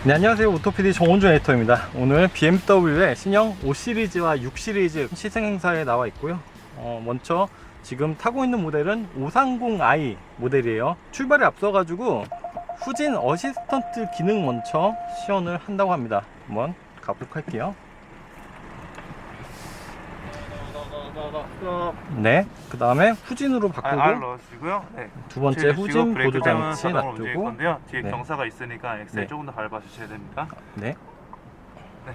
네, 안녕하세요. 오토PD 정원준 에디터입니다. 오늘 BMW의 신형 5시리즈와 6시리즈 시승 행사에 나와 있고요. 먼저 지금 타고 있는 모델은 530i 모델이에요. 출발에 앞서 가지고 후진 어시스턴트 기능 먼저 시연을 한다고 합니다. 한번 가보도록 할게요. 네, 그 다음에 후진으로 바꾸고 R 넣으시고요. 네. 두 번째 후진 보조 장치 자동으로 움직일 놔두고, 건데요. 뒤에 네. 경사가 있으니까 엑셀 네. 조금 더 밟아주셔야 됩니다. 네. 네.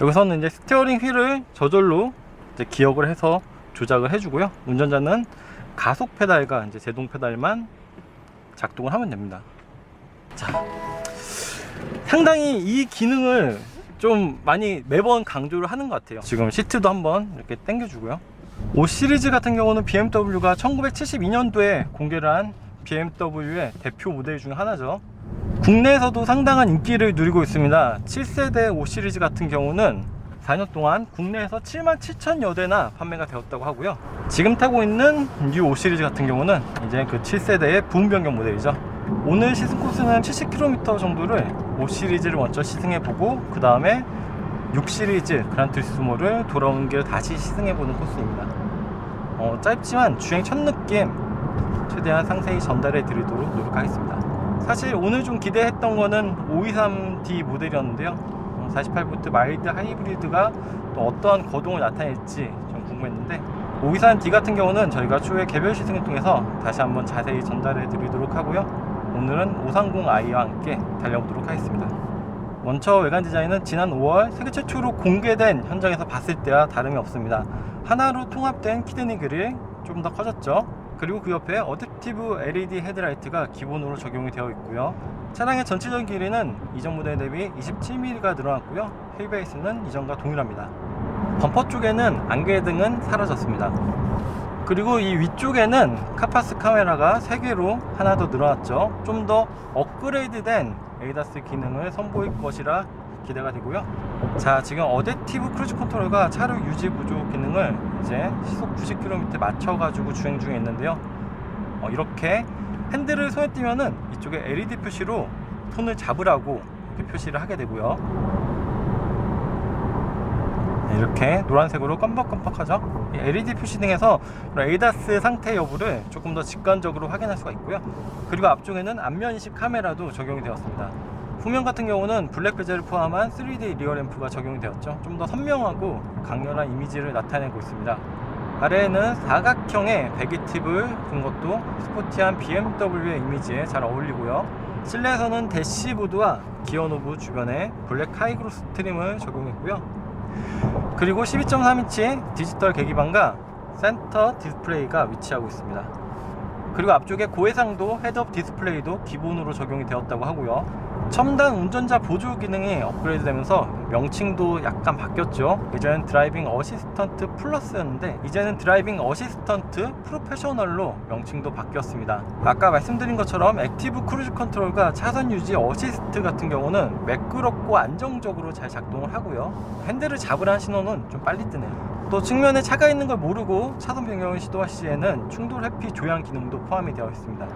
여기서는 이제 스티어링 휠을 저절로 이제 기억을 해서 조작을 해주고요. 운전자는 가속 페달과 이제 제동 페달만 작동을 하면 됩니다. 자, 상당히 이 기능을 좀 많이 매번 강조를 하는 것 같아요. 지금 시트도 한번 이렇게 당겨주고요. 5 시리즈 같은 경우는 BMW가 1972년도에 공개를 한 BMW의 대표 모델 중 하나죠. 국내에서도 상당한 인기를 누리고 있습니다. 7세대 5 시리즈 같은 경우는 4년 동안 국내에서 77,000여 대나 판매가 되었다고 하고요. 지금 타고 있는 뉴 5 시리즈 같은 경우는 이제 그 7세대의 부분 변경 모델이죠. 오늘 시승 코스는 70km 정도를 5 시리즈를 먼저 시승해보고 그 다음에 6 시리즈 그란투리스모를 돌아오는 길 다시 시승해보는 코스입니다. 짧지만 주행 첫 느낌 최대한 상세히 전달해 드리도록 노력하겠습니다. 사실 오늘 좀 기대했던 거는 523D 모델이었는데요. 48V 마일드 하이브리드가 또 어떠한 거동을 나타낼지 좀 궁금했는데 523D 같은 경우는 저희가 추후에 개별 시승을 통해서 다시 한번 자세히 전달해 드리도록 하고요. 오늘은 530i와 함께 달려보도록 하겠습니다. 먼저 외관 디자인은 지난 5월 세계 최초로 공개된 현장에서 봤을 때와 다름이 없습니다. 하나로 통합된 키드니 그릴 좀 더 커졌죠. 그리고 그 옆에 어댑티브 LED 헤드라이트가 기본으로 적용이 되어 있고요. 차량의 전체적인 길이는 이전 모델 대비 27mm가 늘어났고요. 휠베이스는 이전과 동일합니다. 범퍼 쪽에는 안개등은 사라졌습니다. 그리고 이 위쪽에는 카파스 카메라가 3개로 하나 더 늘어났죠. 좀 더 업그레이드된 에이다스 기능을 선보일 것이라 기대가 되고요. 자, 지금 어댑티브 크루즈 컨트롤과 차로 유지 보조 기능을 이제 시속 90km 맞춰가지고 주행 중에 있는데요. 이렇게 핸들을 손에 띄면은 이쪽에 LED 표시로 손을 잡으라고 이렇게 표시를 하게 되고요. 이렇게 노란색으로 껌벅껌벅하죠. LED 표시 등에서 에이다스 상태 여부를 조금 더 직관적으로 확인할 수가 있고요. 그리고 앞쪽에는 안면 인식 카메라도 적용이 되었습니다. 후면 같은 경우는 블랙 베젤을 포함한 3D 리어 램프가 적용이 되었죠. 좀 더 선명하고 강렬한 이미지를 나타내고 있습니다. 아래에는 사각형의 배기 팁을 둔 것도 스포티한 BMW의 이미지에 잘 어울리고요. 실내에서는 대시보드와 기어 노브 주변에 블랙 하이그로스 트림을 적용했고요. 그리고 12.3인치 디지털 계기판과 센터 디스플레이가 위치하고 있습니다. 그리고 앞쪽에 고해상도 헤드업 디스플레이도 기본으로 적용이 되었다고 하고요. 첨단 운전자 보조 기능이 업그레이드 되면서 명칭도 약간 바뀌었죠. 예전엔 드라이빙 어시스턴트 플러스였는데 이제는 드라이빙 어시스턴트 프로페셔널로 명칭도 바뀌었습니다. 아까 말씀드린 것처럼 액티브 크루즈 컨트롤과 차선 유지 어시스트 같은 경우는 매끄럽고 안정적으로 잘 작동을 하고요. 핸들을 잡으라는 신호는 좀 빨리 뜨네요. 또 측면에 차가 있는 걸 모르고 차선 변경을 시도할 시에는 충돌 회피 조향 기능도 포함이 되어 있습니다.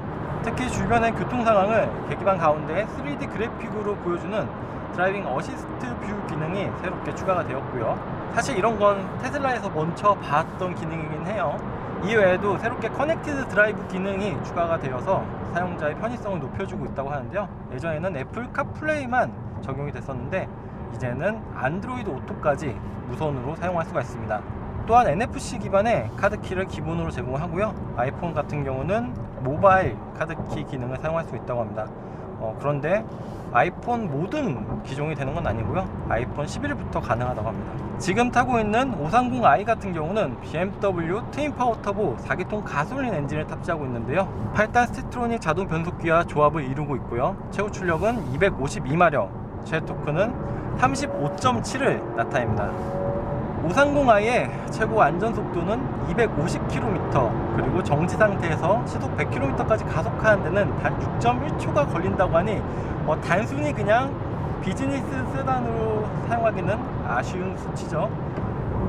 특히 주변의 교통 상황을 계기판 가운데 3D 그래픽으로 보여주는 드라이빙 어시스트 뷰 기능이 새롭게 추가가 되었고요. 사실 이런 건 테슬라에서 먼저 봤던 기능이긴 해요. 이외에도 새롭게 커넥티드 드라이브 기능이 추가가 되어서 사용자의 편의성을 높여주고 있다고 하는데요. 예전에는 애플 카플레이만 적용이 됐었는데 이제는 안드로이드 오토까지 무선으로 사용할 수가 있습니다. 또한 NFC 기반의 카드키를 기본으로 제공하고요. 아이폰 같은 경우는 모바일 카드키 기능을 사용할 수 있다고 합니다. 그런데 아이폰 모든 기종이 되는 건 아니고요. 아이폰 11부터 가능하다고 합니다. 지금 타고 있는 530i 같은 경우는 BMW 트윈 파워 터보 4기통 가솔린 엔진을 탑재하고 있는데요. 8단 스티트로닉 자동 변속기와 조합을 이루고 있고요. 최고 출력은 252마력, 최대 토크는 35.7을 나타냅니다. 530i의 최고 안전 속도는 250km, 그리고 정지 상태에서 시속 100km까지 가속하는 데는 단 6.1초가 걸린다고 하니 단순히 그냥 비즈니스 세단으로 사용하기는 아쉬운 수치죠.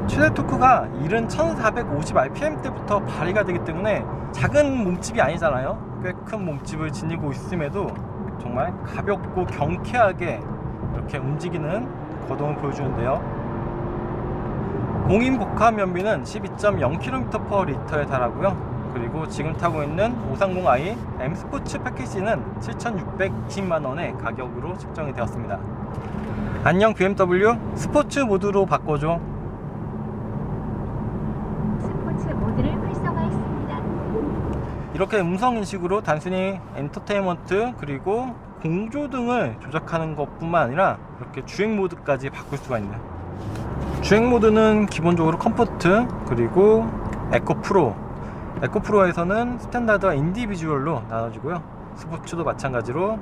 최대 토크가 이른 1450rpm 때부터 발휘가 되기 때문에 작은 몸집이 아니잖아요. 꽤 큰 몸집을 지니고 있음에도 정말 가볍고 경쾌하게 이렇게 움직이는 거동을 보여주는데요. 공인 복합 연비는 12.0km/L에 달하고요. 그리고 지금 타고 있는 530i M 스포츠 패키지는 7,620만원의 가격으로 측정이 되었습니다. 안녕 BMW, 스포츠 모드로 바꿔줘. 스포츠 모드를 활성화했습니다. 이렇게 음성 인식으로 단순히 엔터테인먼트 그리고 공조 등을 조작하는 것뿐만 아니라 이렇게 주행 모드까지 바꿀 수가 있는, 주행 모드는 기본적으로 컴포트 그리고 에코 프로에서는 스탠다드와 인디비주얼로 나눠지고요. 스포츠도 마찬가지로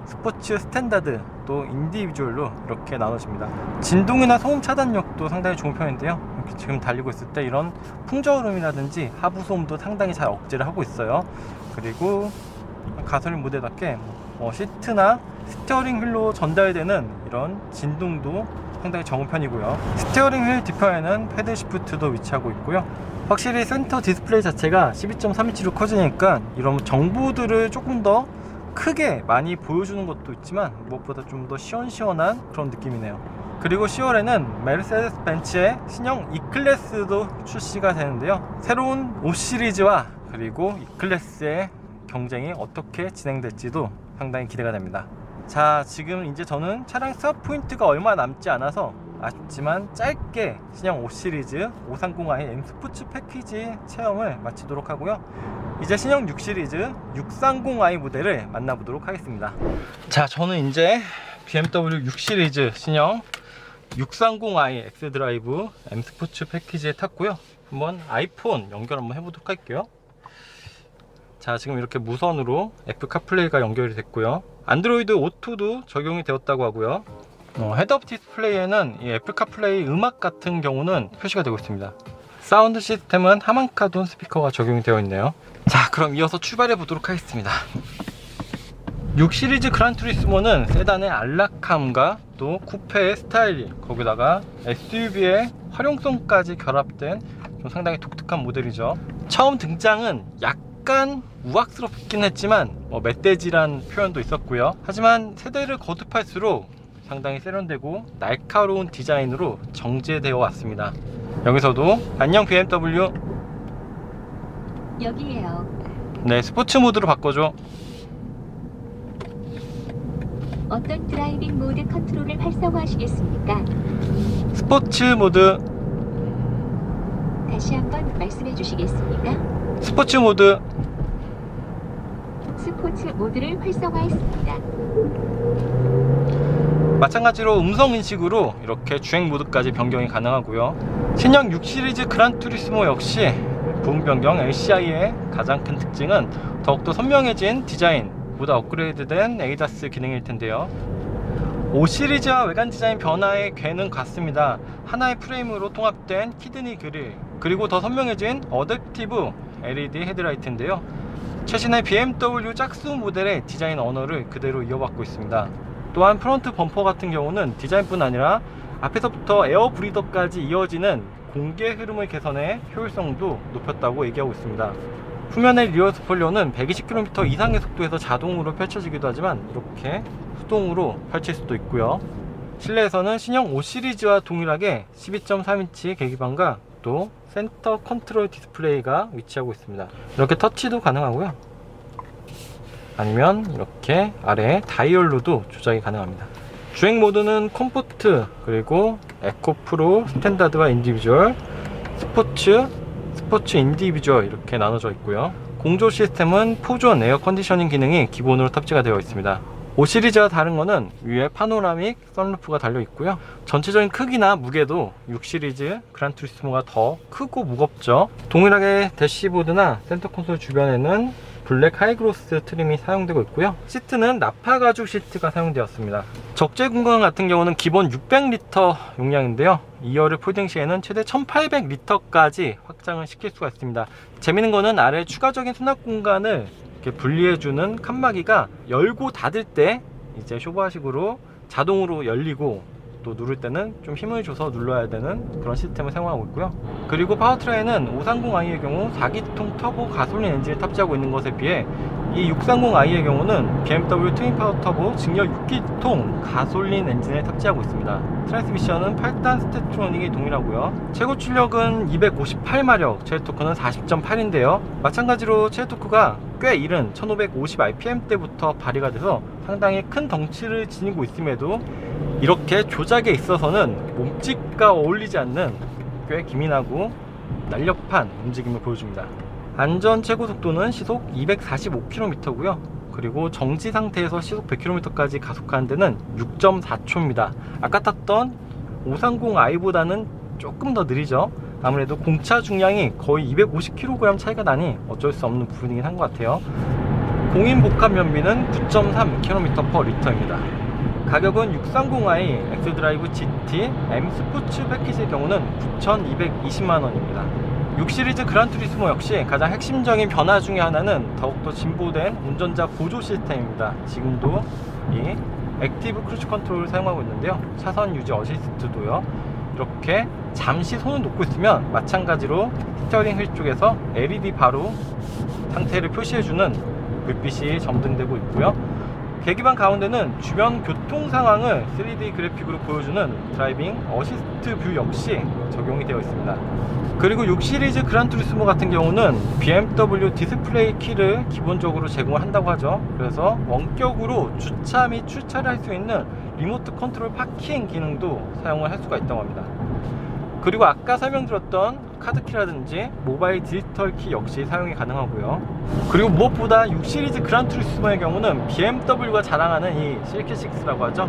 스포츠 스탠다드 또 인디비주얼로 이렇게 나눠집니다. 진동이나 소음 차단력도 상당히 좋은 편인데요. 이렇게 지금 달리고 있을 때 이런 풍저음이라든지 하부 소음도 상당히 잘 억제를 하고 있어요. 그리고 가솔린 모델답게 시트나 스티어링 휠로 전달되는 이런 진동도 상당히 적은 편이고요. 스티어링 휠 뒤편에는 패드 시프트도 위치하고 있고요. 확실히 센터 디스플레이 자체가 12.3인치로 커지니까 이런 정보들을 조금 더 크게 많이 보여주는 것도 있지만 무엇보다 좀 더 시원시원한 그런 느낌이네요. 그리고 10월에는 메르세데스 벤츠의 신형 E클래스도 출시가 되는데요. 새로운 5 시리즈와 그리고 E클래스의 경쟁이 어떻게 진행될지도 상당히 기대가 됩니다. 자, 지금 이제 저는 차량 스왑 포인트가 얼마 남지 않아서 아쉽지만 짧게 신형 5 시리즈 530i M 스포츠 패키지 체험을 마치도록 하고요. 이제 신형 6 시리즈 630i 모델을 만나보도록 하겠습니다. 자, 저는 이제 BMW 6 시리즈 신형 630i X 드라이브 M 스포츠 패키지에 탔고요. 한번 아이폰 연결 한번 해보도록 할게요. 자, 지금 이렇게 무선으로 애플 카플레이가 연결이 됐고요. 안드로이드 오토도 적용이 되었다고 하고요. 헤드업 디스플레이에는 이 애플 카플레이 음악 같은 경우는 표시가 되고 있습니다. 사운드 시스템은 하만카돈 스피커가 적용이 되어 있네요. 자, 그럼 이어서 출발해 보도록 하겠습니다. 6 시리즈 그란투리스모는 세단의 안락함과 또 쿠페의 스타일링, 거기다가 SUV의 활용성까지 결합된 좀 상당히 독특한 모델이죠. 처음 등장은 약간 우악스럽긴 했지만 멧돼지란 표현도 있었고요. 하지만 세대를 거듭할수록 상당히 세련되고 날카로운 디자인으로 정제되어 왔습니다. 여기서도 안녕 BMW. 여기에요. 네, 스포츠 모드로 바꿔줘. 어떤 드라이빙 모드 컨트롤을 활성화하시겠습니까? 스포츠 모드. 다시 한번 말씀해 주시겠습니까? 스포츠 모드. 스포츠 모드를 활성화했습니다. 마찬가지로 음성 인식으로 이렇게 주행 모드까지 변경이 가능하고요. 신형 6 시리즈 그란투리스모 역시 부분 변경 LCI의 가장 큰 특징은 더욱더 선명해진 디자인, 보다 업그레이드된 ADAS 기능일 텐데요. 5 시리즈와 외관 디자인 변화의 궤는 같습니다. 하나의 프레임으로 통합된 키드니 그릴, 그리고 더 선명해진 어댑티브 LED 헤드라이트인데요. 최신의 BMW 짝수 모델의 디자인 언어를 그대로 이어받고 있습니다. 또한 프론트 범퍼 같은 경우는 디자인뿐 아니라 앞에서부터 에어 브리더까지 이어지는 공기 흐름을 개선해 효율성도 높였다고 얘기하고 있습니다. 후면의 리어 스포일러는 120km 이상의 속도에서 자동으로 펼쳐지기도 하지만 이렇게 수동으로 펼칠 수도 있고요. 실내에서는 신형 5 시리즈와 동일하게 12.3인치 계기판과 또 센터 컨트롤 디스플레이가 위치하고 있습니다. 이렇게 터치도 가능하고요. 아니면 이렇게 아래에 다이얼로도 조작이 가능합니다. 주행 모드는 컴포트, 그리고 에코 프로, 스탠다드와 인디비주얼, 스포츠 인디비주얼 이렇게 나눠져 있고요. 공조 시스템은 포존 에어 컨디셔닝 기능이 기본으로 탑재가 되어 있습니다. 5 시리즈와 다른 거는 위에 파노라믹 선루프가 달려 있고요. 전체적인 크기나 무게도 6 시리즈 그란투리스모가 더 크고 무겁죠. 동일하게 대시보드나 센터 콘솔 주변에는 블랙 하이그로스 트림이 사용되고 있고요. 시트는 나파 가죽 시트가 사용되었습니다. 적재 공간 같은 경우는 기본 600리터 용량인데요. 2열을 폴딩 시에는 최대 1800리터까지 확장을 시킬 수가 있습니다. 재밌는 거는 아래 추가적인 수납 공간을 이렇게 분리해주는 칸막이가 열고 닫을 때 이제 쇼바식으로 자동으로 열리고 또 누를 때는 좀 힘을 줘서 눌러야 되는 그런 시스템을 사용하고 있고요. 그리고 파워트레인은 530i의 경우 4기통 터보 가솔린 엔진을 탑재하고 있는 것에 비해 이 630i의 경우는 BMW 트윈 파워 터보 직렬 6기통 가솔린 엔진을 탑재하고 있습니다. 트랜스미션은 8단 스태트로닉이 동일하고요. 최고 출력은 258마력, 최대 토크는 40.8인데요. 마찬가지로 최대 토크가 꽤 이른 1550rpm 때부터 발휘가 돼서 상당히 큰 덩치를 지니고 있음에도 이렇게 조작에 있어서는 몸집과 어울리지 않는 꽤 기민하고 날렵한 움직임을 보여줍니다. 안전 최고 속도는 시속 245km고요. 그리고 정지 상태에서 시속 100km까지 가속하는 데는 6.4초입니다. 아까 탔던 530i보다는 조금 더 느리죠. 아무래도 공차 중량이 거의 250kg 차이가 나니 어쩔 수 없는 부분이긴 한 것 같아요. 공인 복합 연비는 9.3km/L입니다. 가격은 630i 엑스드라이브 GT M 스포츠 패키지의 경우는 9,220만원입니다. 6시리즈 그란투리스모 역시 가장 핵심적인 변화 중에 하나는 더욱더 진보된 운전자 보조 시스템입니다. 지금도 이 액티브 크루즈 컨트롤을 사용하고 있는데요. 차선 유지 어시스트도요. 이렇게 잠시 손을 놓고 있으면 마찬가지로 스티어링 휠 쪽에서 LED 바로 상태를 표시해주는 불빛이 점등되고 있고요. 계기판 가운데는 주변 교통 상황을 3D 그래픽으로 보여주는 드라이빙 어시스트 뷰 역시 적용이 되어 있습니다. 그리고 6시리즈 그란투리스모 같은 경우는 BMW 디스플레이 키를 기본적으로 제공을 한다고 하죠. 그래서 원격으로 주차 및 출차를 할 수 있는 리모트 컨트롤 파킹 기능도 사용을 할 수가 있다고 합니다. 그리고 아까 설명드렸던 카드키라든지 모바일 디지털 키 역시 사용이 가능하고요. 그리고 무엇보다 6시리즈 그란투리스모의 경우는 BMW가 자랑하는 이 실키6라고 하죠.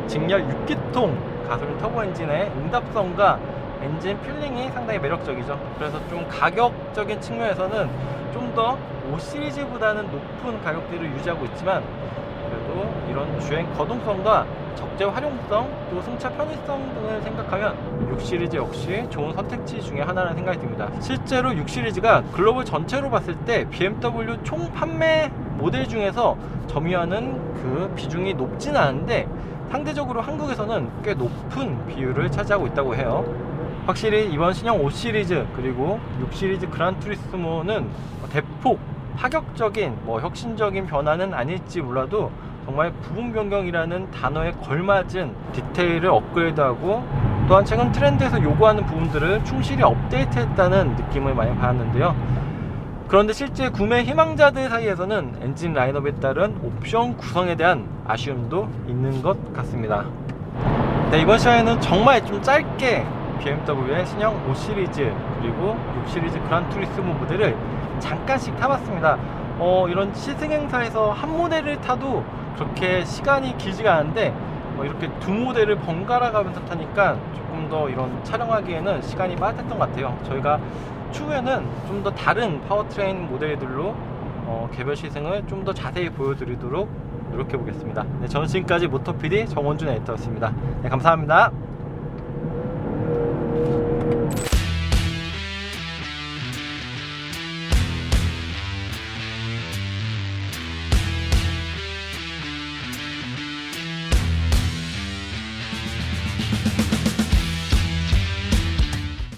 직렬 6기통 가솔린 터보 엔진의 응답성과 엔진 필링이 상당히 매력적이죠. 그래서 좀 가격적인 측면에서는 좀 더 5시리즈보다는 높은 가격대를 유지하고 있지만 그래도 이런 주행 거동성과 적재 활용성 또 승차 편의성 등을 생각하면 6시리즈 역시 좋은 선택지 중에 하나라는 생각이 듭니다. 실제로 6시리즈가 글로벌 전체로 봤을 때 BMW 총 판매 모델 중에서 점유하는 그 비중이 높진 않은데 상대적으로 한국에서는 꽤 높은 비율을 차지하고 있다고 해요. 확실히 이번 신형 5시리즈 그리고 6시리즈 그란투리스모는 대폭 파격적인 혁신적인 변화는 아닐지 몰라도 정말 부분 변경이라는 단어에 걸맞은 디테일을 업그레이드하고 또한 최근 트렌드에서 요구하는 부분들을 충실히 업데이트했다는 느낌을 많이 받았는데요. 그런데 실제 구매 희망자들 사이에서는 엔진 라인업에 따른 옵션 구성에 대한 아쉬움도 있는 것 같습니다. 네, 이번 시간에는 정말 좀 짧게 BMW의 신형 5시리즈 그리고 6시리즈 그란투리스모 모델을 잠깐씩 타봤습니다. 이런 시승행사에서 한 모델을 타도 그렇게 시간이 길지가 않은데 이렇게 두 모델을 번갈아 가면서 타니까 조금 더 이런 촬영하기에는 시간이 빠졌던 것 같아요. 저희가 추후에는 좀 더 다른 파워트레인 모델들로 개별 시승을 좀 더 자세히 보여드리도록 노력해 보겠습니다. 네, 저는 지금까지 모터PD 정원준 에디터였습니다. 네, 감사합니다.